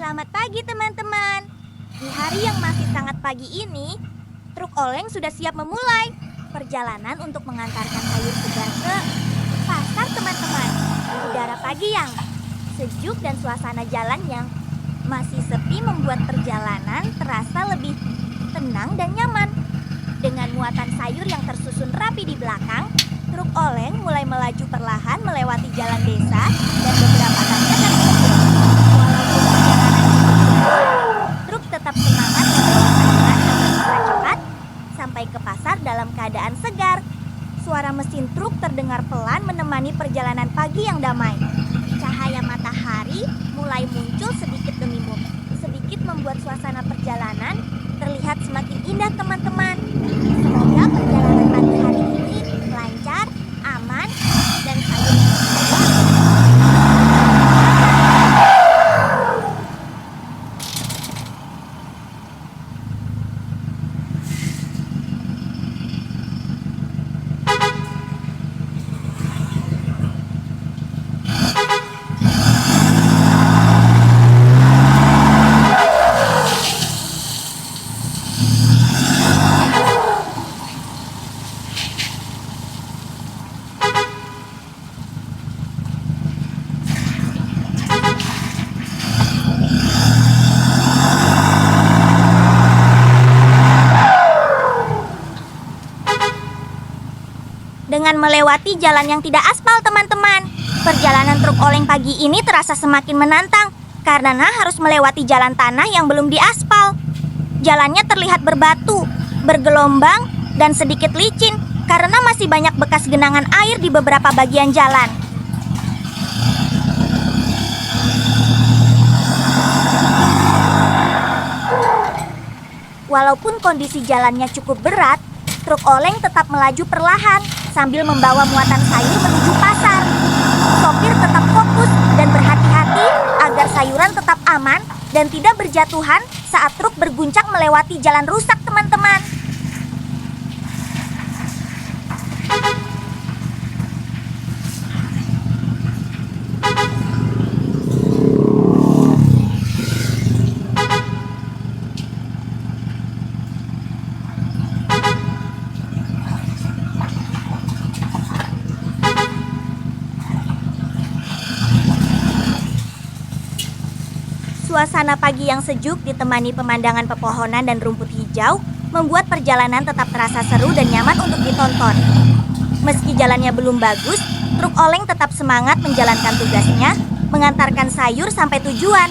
Selamat pagi teman-teman. Di hari yang masih sangat pagi ini, truk oleng sudah siap memulai perjalanan untuk mengantarkan sayur segar ke pasar teman-teman. Udara pagi yang sejuk dan suasana jalan yang masih sepi membuat perjalanan terasa lebih tenang dan nyaman. Dengan muatan sayur yang tersusun rapi di belakang, truk oleng mulai melaju perlahan melewati jalan desa dan beberapa tanjakan kecil. Walaupun perjalanan cukup jauh, truk tetap semangat membawa sayuran agar bisa cepat sampai ke pasar dalam keadaan segar. Suara mesin truk terdengar pelan menemani perjalanan pagi yang damai. Cahaya matahari mulai muncul sedikit demi sedikit membuat suasana perjalanan terlihat semakin indah teman-teman. Semoga perjalanan pagi hari ini lancar, aman, dan sayur yang segar. Dengan melewati jalan yang tidak aspal teman-teman, perjalanan truk oleng pagi ini terasa semakin menantang karena harus melewati jalan tanah yang belum diaspal. Jalannya terlihat berbatu, bergelombang, dan sedikit licin karena masih banyak bekas genangan air di beberapa bagian jalan. Walaupun kondisi jalannya cukup berat, truk oleng tetap melaju perlahan sambil membawa muatan sayur menuju pasar. Sopir tetap fokus dan berhati-hati agar sayuran tetap aman dan tidak berjatuhan saat truk berguncang melewati jalan rusak teman-teman. Suasana pagi yang sejuk ditemani pemandangan pepohonan dan rumput hijau membuat perjalanan tetap terasa seru dan nyaman untuk ditonton. Meski jalannya belum bagus, truk oleng tetap semangat menjalankan tugasnya, mengantarkan sayur sampai tujuan.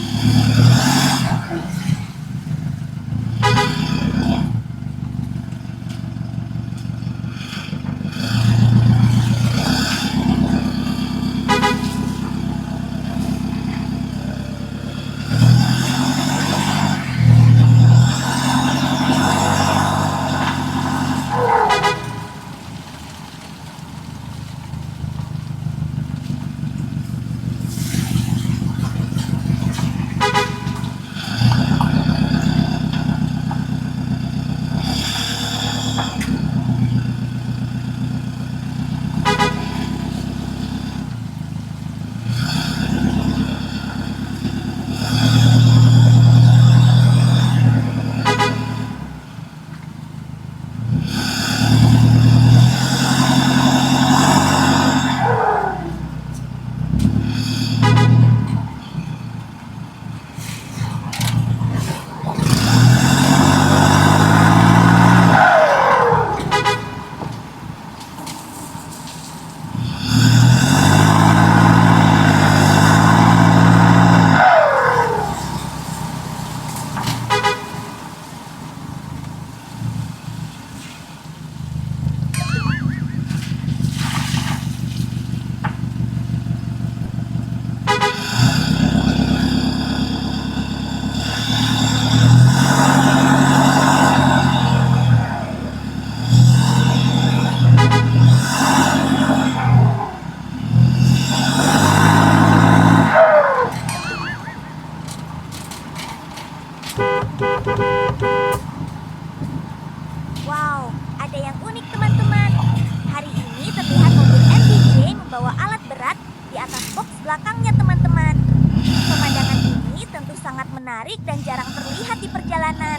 menarik dan jarang terlihat di perjalanan.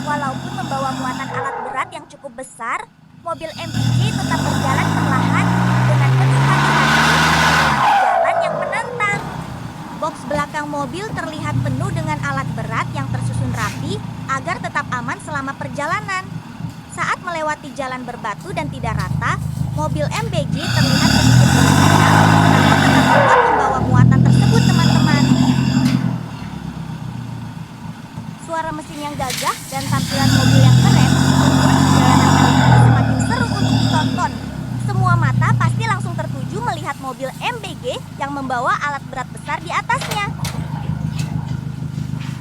Walaupun membawa muatan alat berat yang cukup besar, mobil MPG tetap berjalan perlahan dengan penuh hati-hati di jalan yang menantang. Box belakang mobil terlihat penuh dengan alat berat yang tersusun rapi agar tetap aman selama perjalanan. Saat melewati jalan berbatu dan tidak rata, mobil MPG terlihat sedikit berbahaya karena tetap kuat membawa muatan tersebut, teman-teman. Suara mesin yang gagah dan tampilan mobil yang keren membuat perjalanan kali ini semakin seru untuk ditonton. Semua mata pasti langsung tertuju melihat mobil MPG yang membawa alat berat besar di atasnya.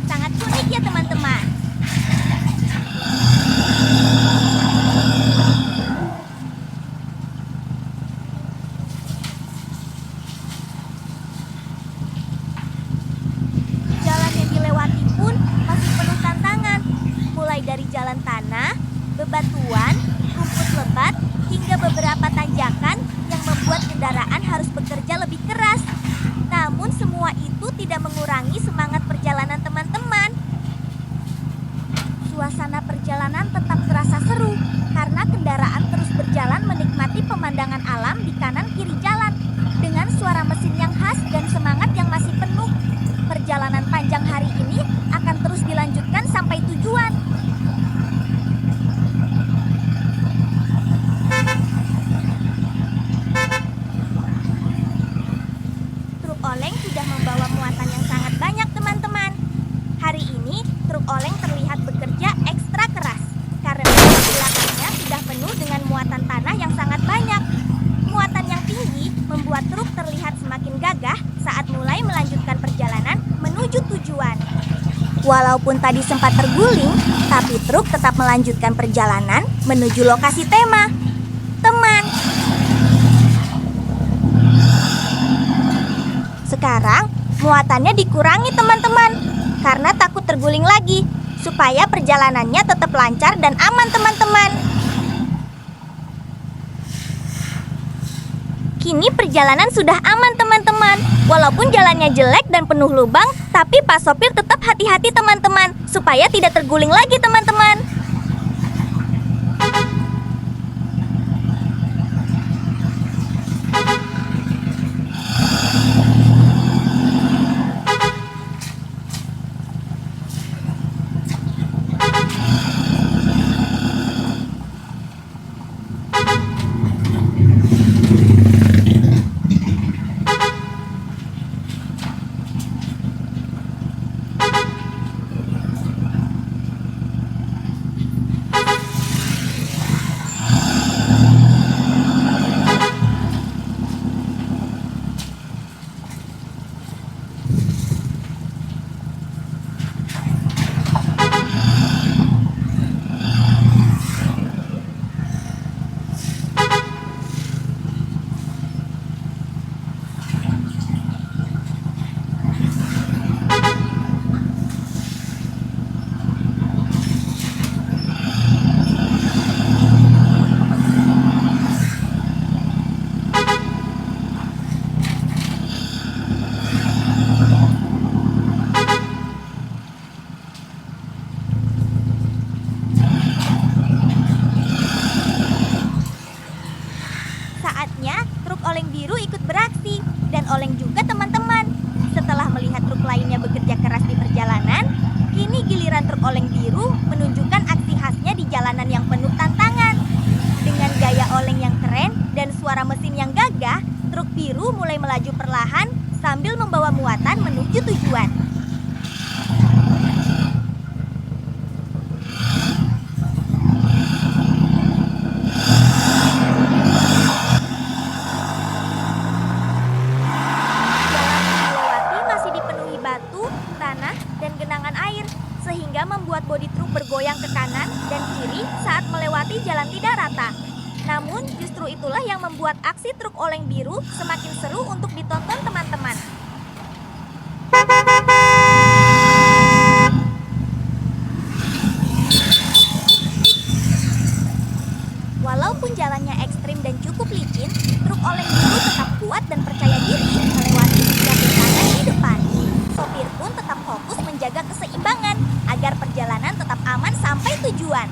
Sangat unik ya, teman-teman. Jalan yang dilewati pun masih penuh tantangan, mulai dari jalan tanah, bebatuan, rumput lebat, hingga beberapa tanjakan yang membuat kendaraan harus bekerja lebih keras. Namun semua itu tidak mengurangi semangat perjalanan teman-teman. Suasana perjalanan tetap terasa seru karena kendaraan terus berjalan menikmati pemandangan alam di kanan kiri jalan. Dengan suara mesin yang khas dan semangat yang masih penuh, perjalanan panjang hari ini akan terus dilanjutkan sampai tujuan. Truk oleng sudah membawa muatan yang sangat banyak, teman-teman. Hari ini, truk oleng terlihat bekerja ekstra keras karena di belakangnya sudah penuh dengan muatan tanah yang sangat banyak. Muatan yang tinggi membuat truk terlihat semakin gagah saat mulai melanjutkan perjalanan menuju tujuan. Walaupun tadi sempat terguling, tapi truk tetap melanjutkan perjalanan menuju lokasi tema. Teman. Sekarang, muatannya dikurangi, teman-teman, karena takut terguling lagi, supaya perjalanannya tetap lancar dan aman, teman-teman. Kini perjalanan sudah aman, teman-teman. Walaupun jalannya jelek dan penuh lubang, tapi Pak Sopir tetap hati-hati, teman-teman, supaya tidak terguling lagi, teman-teman. oleng juga teman-teman. Setelah melihat truk lainnya bekerja keras di perjalanan, kini giliran truk oleng biru menunjukkan aksi khasnya di jalanan yang penuh tantangan. Dengan gaya oleng yang keren dan suara mesin yang gagah, truk biru mulai melaju perlahan sambil membawa muatan menuju tujuan. Sehingga membuat bodi truk bergoyang ke kanan dan kiri saat melewati jalan tidak rata. Namun justru itulah yang membuat aksi truk oleng biru semakin seru untuk ditonton teman-teman. Walaupun jalannya ekstrim dan cukup licin, truk oleng biru tetap kuat dan percaya diri melewati setiap rintangan di depan. Sopir pun tetap fokus menjaga keseimbangan agar perjalanan tetap aman sampai tujuan.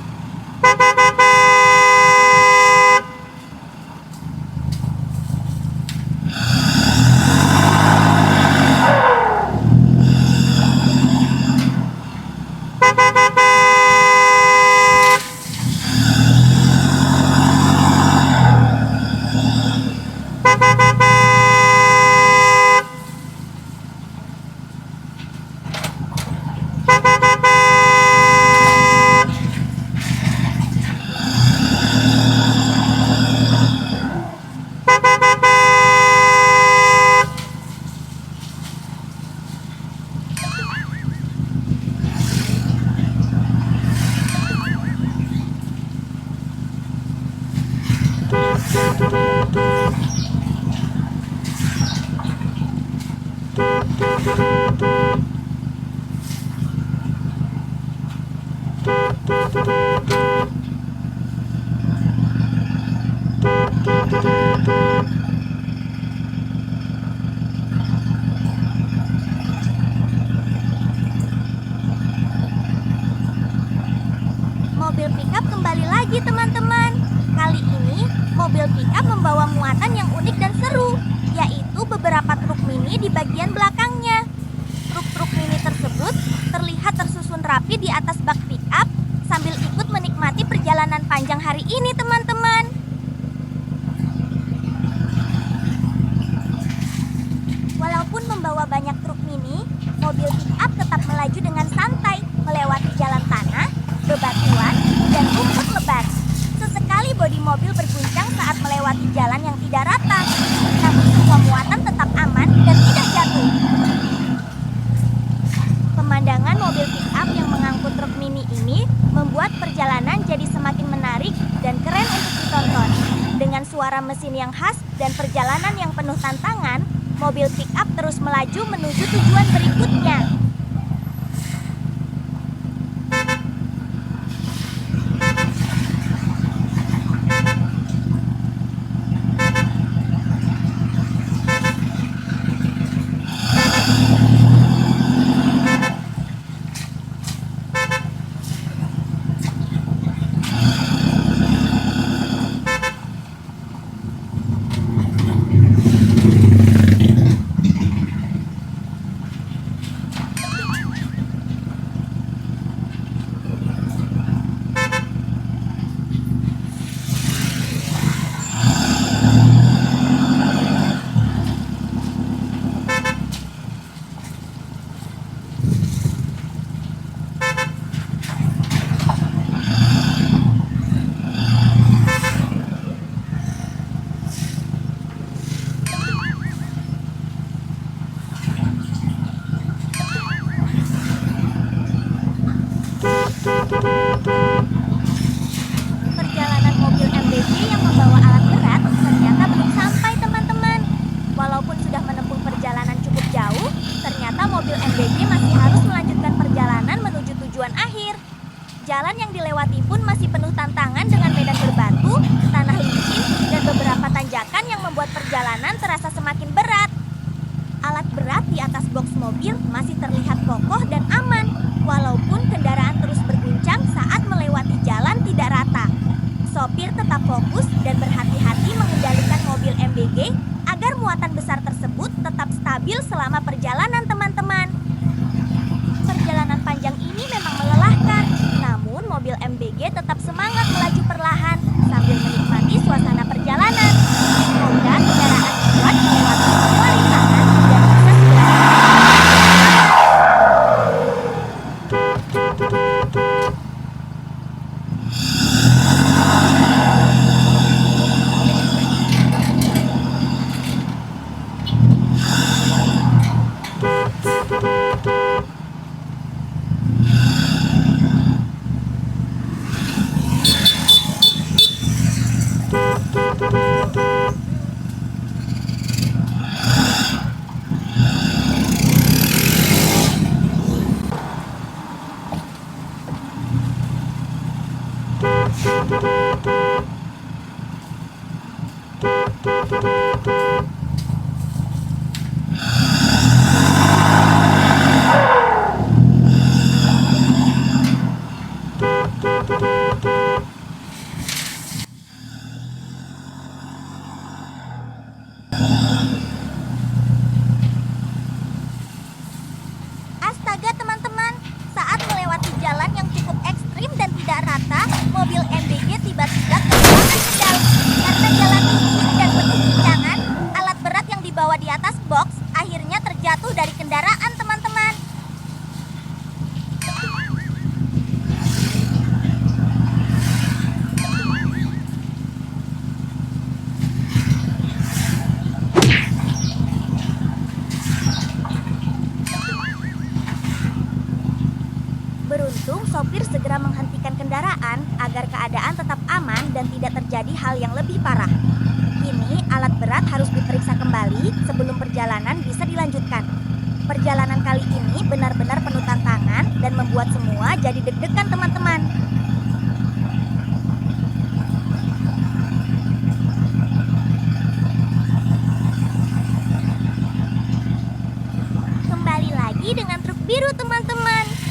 Mobil pickup kembali lagi, teman-teman. Kali ini, mobil pickup membawa muatan yang unik dan seru, yaitu beberapa truk mini di bagian belakangnya. Truk-truk mini tersebut terlihat tersusun rapi di atas bak pickup sambil ikut menikmati perjalanan panjang hari ini, teman-teman. Walaupun membawa banyak truk mini, mobil pickup tetap melaju dengan santai melewati jalan tanah, bebatuan, dan rumput lebat. Sesekali bodi mobil berguncang saat melewati jalan yang tidak rata, namun semua muatan tetap aman dan tidak jatuh. Pemandangan mobil pickup yang mengangkut truk mini ini membuat perjalanan jadi semakin menarik dan keren untuk ditonton. Dengan suara mesin yang khas dan perjalanan yang penuh tantangan, mobil pickup terus melaju menuju tujuan berikutnya. Perjalanan mobil MBG yang membawa alat berat ternyata belum sampai, teman-teman. Walaupun sudah menempuh perjalanan cukup jauh, ternyata mobil MBG masih harus melanjutkan perjalanan menuju tujuan akhir. Jalan yang dilewati pun masih penuh tantangan dengan medan berbatu, tanah licin, dan beberapa tanjakan yang membuat perjalanan terasa semakin berat. Alat berat di atas boks mobil masih terlihat kokoh dan aman, walaupun kendaraan terus berguncang saat melewati jalan tidak rata. Sopir tetap fokus dan berhati-hati mengendalikan mobil MBG agar muatan besar tersebut tetap stabil selama perjalanan, teman-teman. Perjalanan panjang ini memang melelahkan, namun mobil MBG tetap semangat melaju perlahan sambil menikmati suasana perjalanan. Semoga kendaraan kuat melewati semua rintangan dan bisa segera. Beruntung sopir segera menghentikan kendaraan agar keadaan tetap aman dan tidak terjadi hal yang lebih parah. Kini alat berat harus diperiksa kembali sebelum perjalanan bisa dilanjutkan. Perjalanan kali ini benar-benar penuh tantangan dan membuat semua jadi deg-degan teman-teman. Kembali lagi dengan truk biru teman-teman.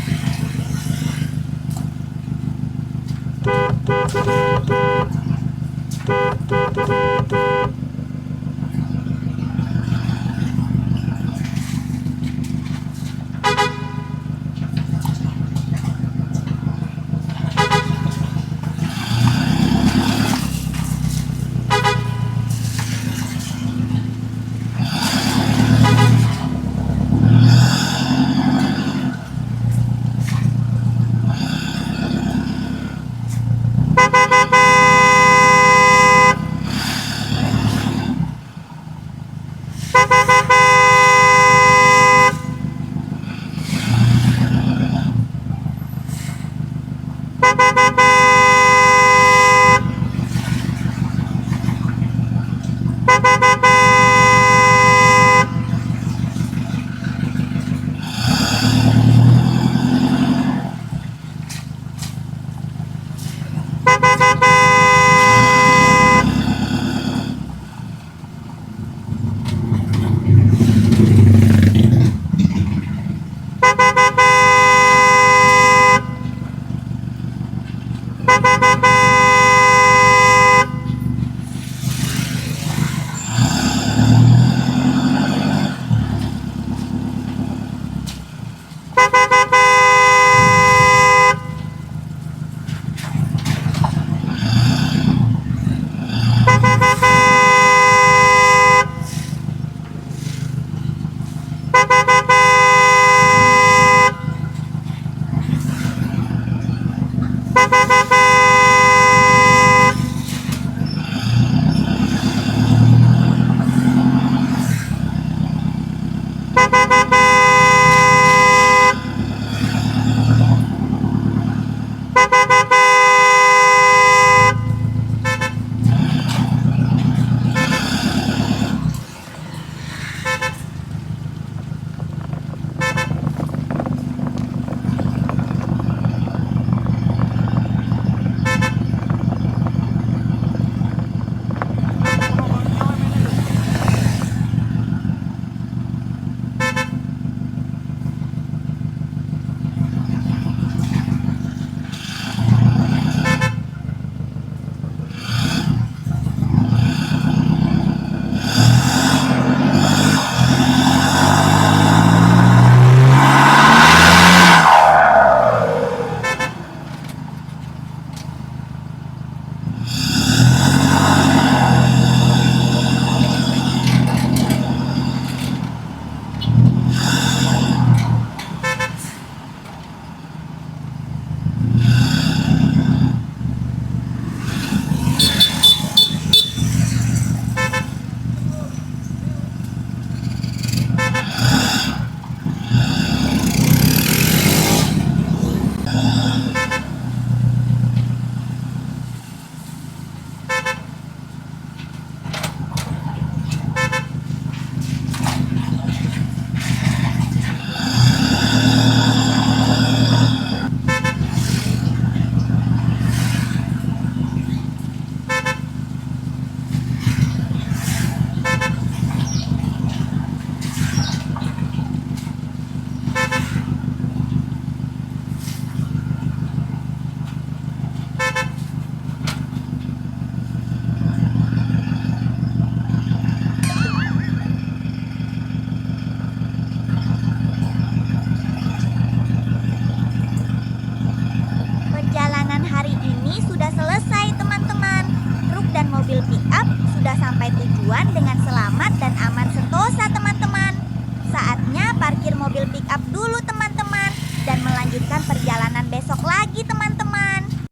mobil pick-up sudah sampai tujuan dengan selamat dan aman.